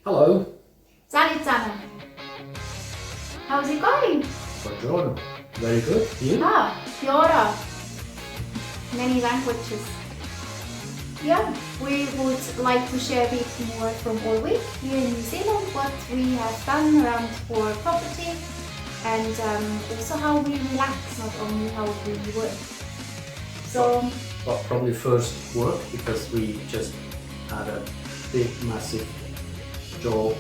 Hello. Salut zusammen. How's it going? Buongiorno. Very good. You? Kia ora. Many languages. Yeah, we would like to share a bit more from our week here in New Zealand, what we have done around our property, and also how we relax, not only how we work. So, Well, probably first work, because we just had a big, massive job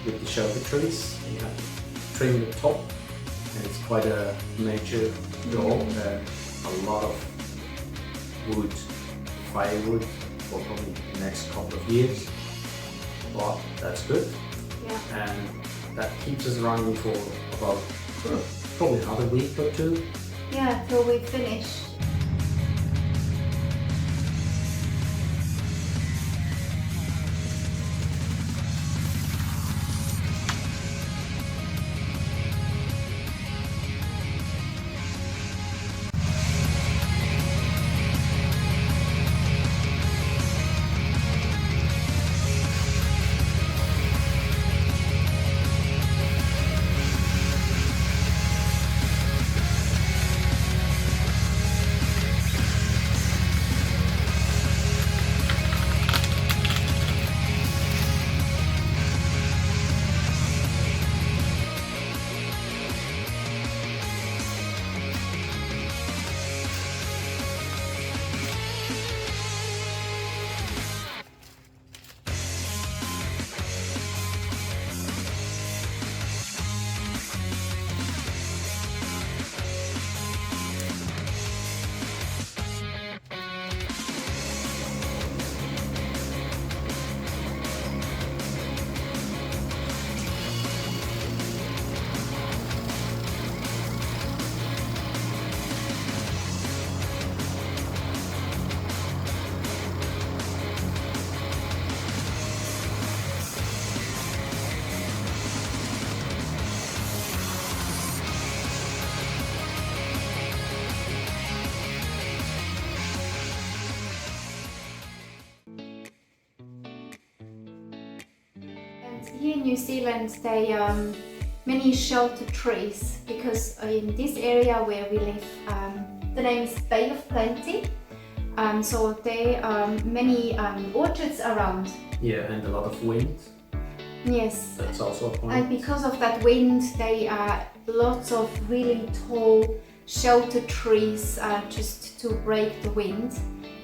with the shelter trees. We had to trim the top, and it's quite a major job. A lot of wood, firewood for probably the next couple of years. But that's good. yeah. And that keeps us running for about probably another week or two. Yeah, till we finish. Here in New Zealand, they many shelter trees, because in this area where we live, the name is Bay of Plenty. So there are many orchards around. Yeah, and a lot of wind. Yes. That's also a point. And because of that wind, there are lots of really tall shelter trees just to break the wind.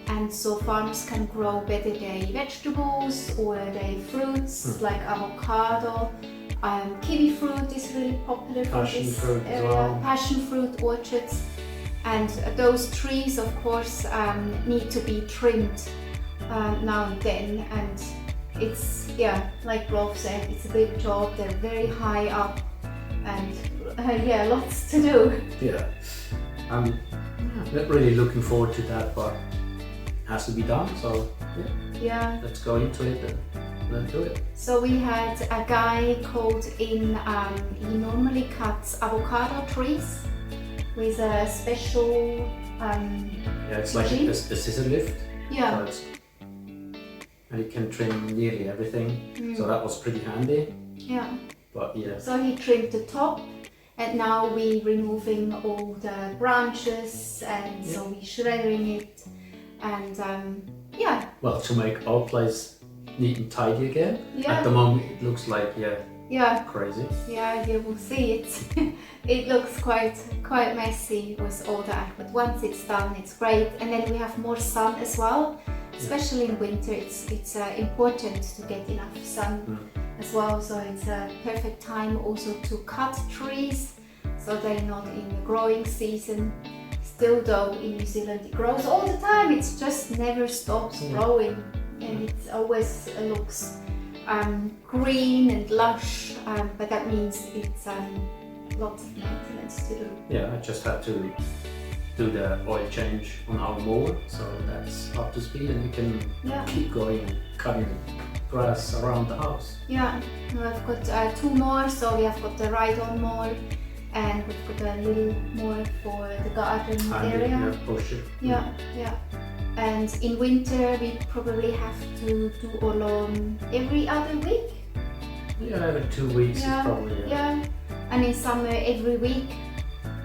And so farmers can grow better their vegetables or their fruits like avocado. Kiwi fruit is really popular for Passion this fruit as area. well. Passion fruit orchards. And those trees, of course, need to be trimmed now and then. And it's, yeah, like Rolf said, it's a big job. They're very high up, and yeah, lots to do. Yeah. I'm not really looking forward to that, but has to be done, so Yeah. let's go into it and let's do it. So we had a guy called in, he normally cuts avocado trees with a special Yeah, it's like machine. a scissor lift. Yeah. So and it can trim nearly everything. So that was pretty handy. Yeah. But yeah. So he trimmed the top, and now we removing all the branches, and so we shredding it, and yeah. Well, to make our place neat and tidy again. Yeah. At the moment it looks like Yeah. crazy. Yeah, you will see it. It looks quite messy with all that, but once it's done, it's great. And then we have more sun as well, especially in winter. It's important to get enough sun as well. So it's a perfect time also to cut trees, so they're not in the growing season. Still though, in New Zealand it grows all the time. It just never stops growing, and it always looks green and lush, but that means it's lots of maintenance to do. Yeah, I just had to do the oil change on our mower, so that's up to speed, and we can keep going and cutting grass around the house. Yeah, I've got two more, so we have got the ride-on mower, and we've got a little more for the garden area. Yeah, push it. Yeah, yeah. And in winter we probably have to do our lawn every other week. Yeah, every 2 weeks is probably. Yeah, and in summer every week.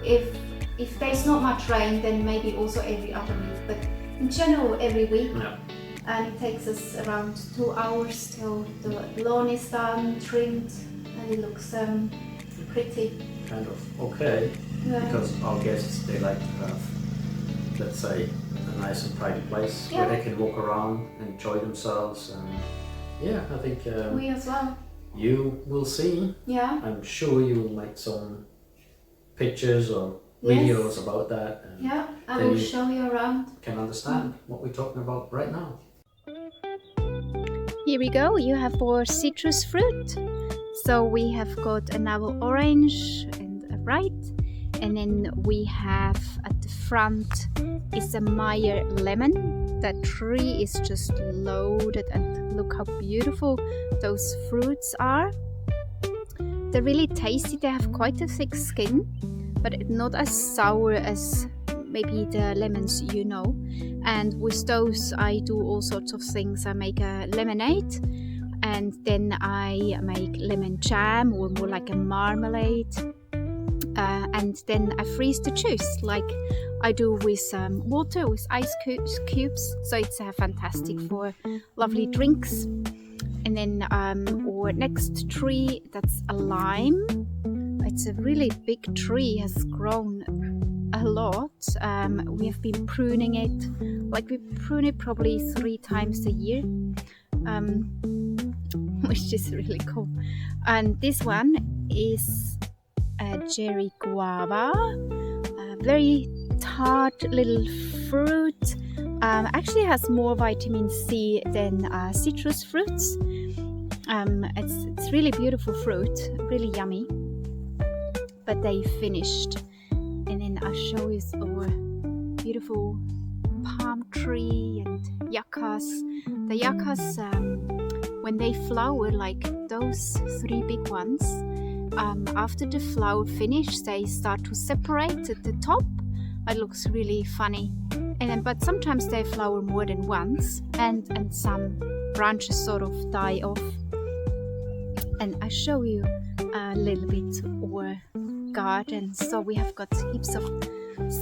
If there's not much rain, then maybe also every other week. But in general, every week. Yeah. And it takes us around 2 hours till the lawn is done, trimmed, and it looks pretty. Kind of okay. Yeah. Because our guests, they like to have, let's say, a nice and tidy place where they can walk around, enjoy themselves, and yeah, I think we as well. you will see. Yeah. I'm sure you will make some pictures or videos about that. And yeah, I will show you around. Can understand what we're talking about right now. Here we go. You have our citrus fruit. So we have got an apple orange and a right, and then we have at the front is a Meyer lemon. That tree is just loaded, and look how beautiful those fruits are. They're really tasty. They have quite a thick skin, but not as sour as maybe the lemons you know. And with those I do all sorts of things. I make a lemonade, and then I make lemon jam, or more like a marmalade, and then I freeze the juice like I do with water, with ice cubes, so it's fantastic for lovely drinks. And then our next tree, that's a lime. It's a really big tree, has grown a lot. We have been pruning it, like we prune it probably 3 times a year, which is really cool. And this one is a cherry guava, a very tart little fruit. Actually has more vitamin C than citrus fruits. It's really beautiful fruit, really yummy. But they finished, and then I'll show you our beautiful palm tree and yuccas. The yuccas, when they flower, like those 3 big ones, after the flower finish, they start to separate at the top. It looks really funny. And then, but sometimes they flower more than once, and some branches sort of die off. And I show you a little bit our garden. So we have got heaps of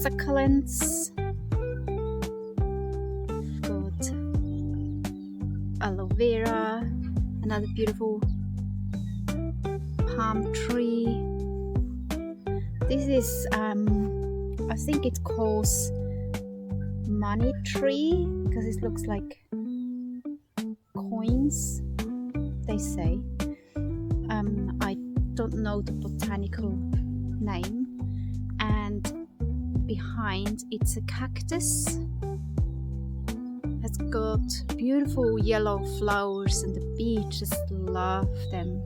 succulents. Got aloe vera, another beautiful palm tree. This is I think it calls money tree because it looks like coins, they say. I don't know the botanical name. And behind it's a cactus. It's got beautiful yellow flowers, and the bee just love them.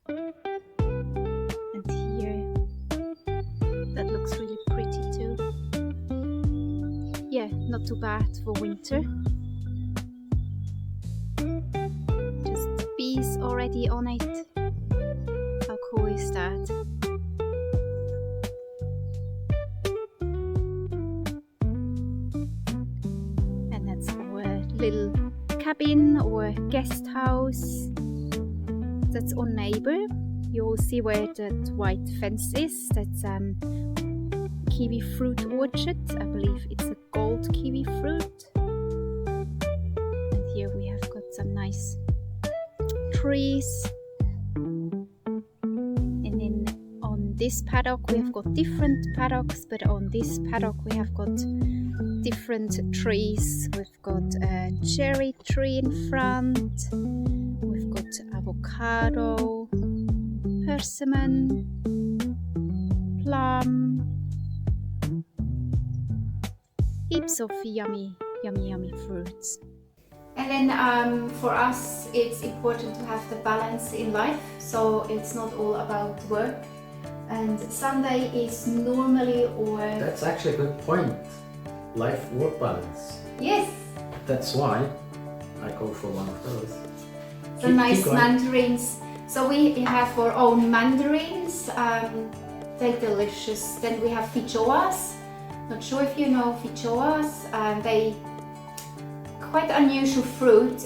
And here, that looks really pretty too. Yeah, not too bad for winter. Just bees already on it. How cool is that? And that's our little cabin or guest house. That's our neighbor. You'll see where that white fence is. That's kiwi fruit orchard. I believe it's a gold kiwi fruit. And here we have got some nice trees. And then on this paddock we have got different paddocks, but on this paddock we have got different trees. We've got a cherry tree in front. We've got avocado, persimmon, plum, heaps of yummy fruits. And then for us it's important to have the balance in life, so it's not all about work. And Sunday is normally That's actually a good point. Life-work balance. Yes. That's why I go for one of those. So nice mandarins. So we have our own mandarins. They're delicious. Then we have feijoas. Not sure if you know feijoas. They quite unusual fruit.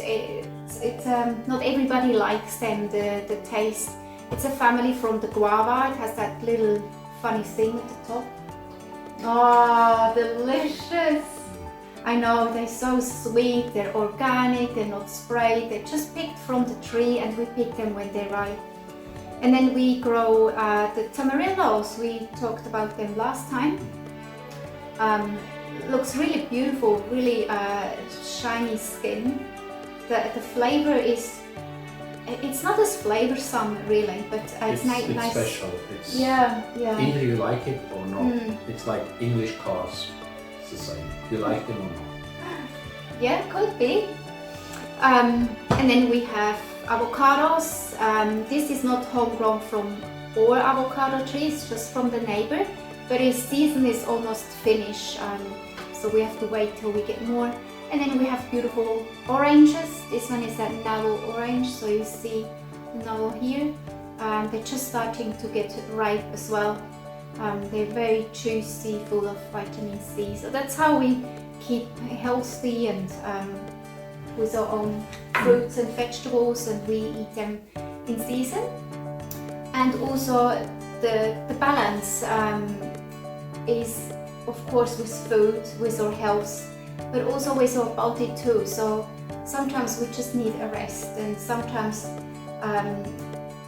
Not everybody likes them, the taste. It's a family from the guava. It has that little funny thing at the top. Oh, delicious! I know, they're so sweet, they're organic, they're not sprayed, they're just picked from the tree, and we pick them when they're ripe. And then we grow the tamarillos. We talked about them last time. Looks really beautiful, really shiny skin. The flavor is, it's not as flavorsome really, but it's nice. It's special. It's yeah. Either you like it or not. It's like English cars. It's the same. You like them or not. Yeah, could be. And then we have avocados. This is not homegrown from our avocado trees, just from the neighbor, but its season is almost finished, so we have to wait till we get more. And then we have beautiful oranges. This one is a navel orange, so you see the navel here. They're just starting to get ripe as well. They're very juicy, full of vitamin C. So that's how we keep healthy and with our own fruits and vegetables, and we eat them in season. And also the balance is of course with food, with our health, but also with our body too. So sometimes we just need a rest, and sometimes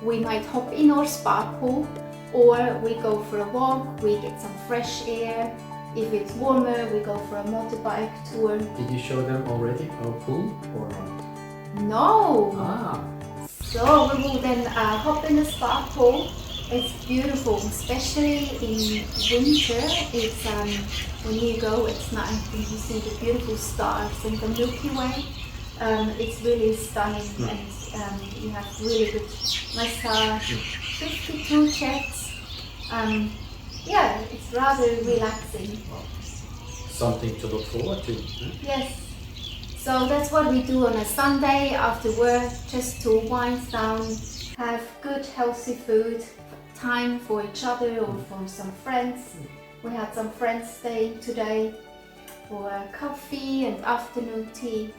we might hop in our spa pool, or we go for a walk, we get some fresh air. If it's warmer, we go for a motorbike tour. Did you show them already our pool or not? No! Ah. So we will then hop in the spa pool. It's beautiful, especially in winter. It's when you go at night and you see the beautiful stars and the Milky Way. It's really stunning, and you have really good massage. 52 jets. Yeah, it's rather relaxing. Something to look forward to. Yes. So that's what we do on a Sunday after work, just to wind down, have good healthy food, time for each other or for some friends. We had some friends staying today for coffee and afternoon tea.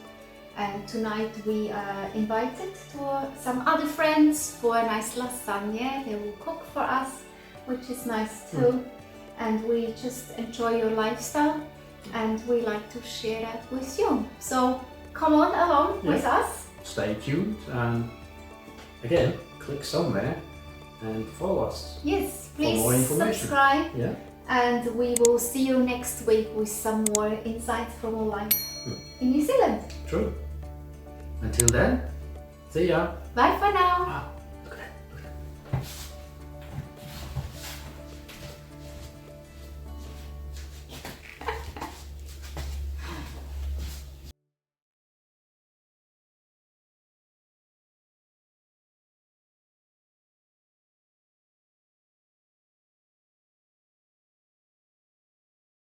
And tonight we are invited to some other friends for a nice lasagna. They will cook for us, which is nice too. And we just enjoy your lifestyle, and we like to share that with you. So come on along with us. Stay tuned, and again, click somewhere and follow us. Yes, For more please information. subscribe. Yeah. And we will see you next week with some more insights from our life in New Zealand. True. Until then, see ya. Bye for now. Ah.